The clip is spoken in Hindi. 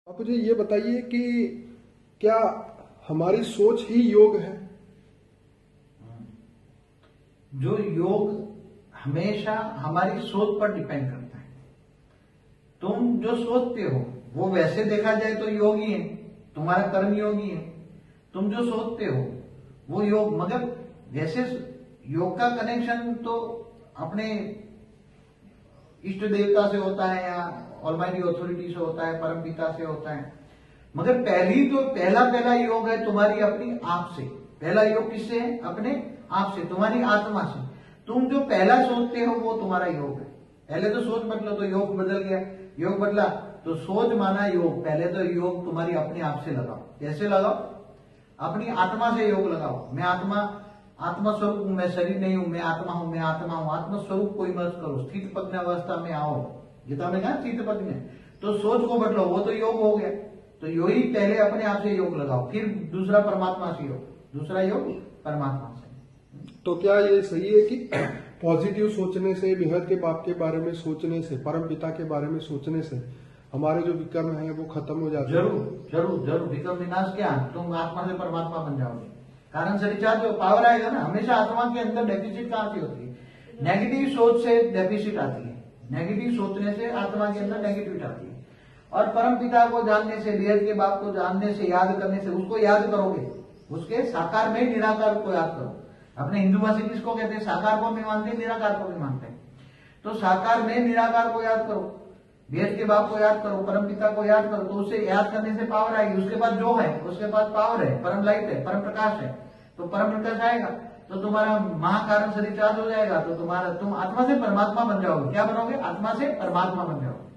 आप मुझे ये बताइए कि क्या हमारी सोच ही योग है? जो योग हमेशा हमारी सोच पर डिपेंड करता है। तुम जो सोचते हो वो वैसे देखा जाए तो योग ही है, तुम्हारा कर्म योग ही है। तुम जो सोचते हो वो योग, मगर वैसे योग का कनेक्शन तो अपने इष्ट देवता से होता है या ऑलमाइटी अथॉरिटी से होता है, परम पिता से होता है। मगर पहला योग है तुम्हारी अपनी आप से। पहला योग किससे है? अपने आप से, तुम्हारी आत्मा से। तुम जो पहला सोचते हो वो तुम्हारा योग है। पहले तो सोच बदलो तो योग बदल गया, योग बदला तो सोच माना योग। पहले तो योग तुम्हारी अपने आप से लगाओ। कैसे लगाओ? अपनी आत्मा से योग लगाओ। मैं आत्मा स्वरूप हूं, मैं शरीर नहीं हूं, मैं आत्मा हूं, मैं आत्मा हूं। आत्मा स्वरूप को इमर्ज करो, स्थित प्रज्ञ अवस्था में आओ। गीता में कहा स्थित प्रज्ञ। तो सोच को बदलो, वो तो योग हो गया। तो यही पहले अपने आप से योग लगाओ, फिर दूसरा परमात्मा से योग, दूसरा योग परमात्मा से। तो क्या ये सही है कि पॉजिटिव सोचने से, बेहद के बाप के बारे में सोचने से, परम पिता के बारे में सोचने से हमारे जो विकर्म है वो खत्म हो जाते हैं? जरूर जरूर जरूर। विकर्म विनाश क्या? तुम आत्मा से परमात्मा बन जाओगे। कारण से रिचार्ज जो पावर आएगा ना, हमेशा आत्मा के अंदर डेफिसिट कहां से होती है? नेगेटिव सोच से डेफिसिट आती है। नेगेटिव सोचने से आत्मा के अंदर नेगेटिविटी आती है। और परम पिता को जानने से, बेहद के बाप को जानने से, याद करने से, उसको याद करोगे, उसके साकार में निराकार को याद करो। अपने हिंदू भाषा किसको कहते हैं? साकार को भी मानते हैं, निराकार को भी मानते हैं। तो साकार में निराकार को याद करो, बेहद के बाप को याद करो, परम पिता को याद करो, तो उसे याद करने से पावर आएगी। उसके पास जो है, उसके पास पावर है, परम लाइट है, परम प्रकाश है। तो परम प्रकाश आएगा तो तुम्हारा महाकारण से रिचार्ज हो जाएगा। तो तुम आत्मा से परमात्मा बन जाओगे। क्या बनोगे? आत्मा से परमात्मा बन जाओगे।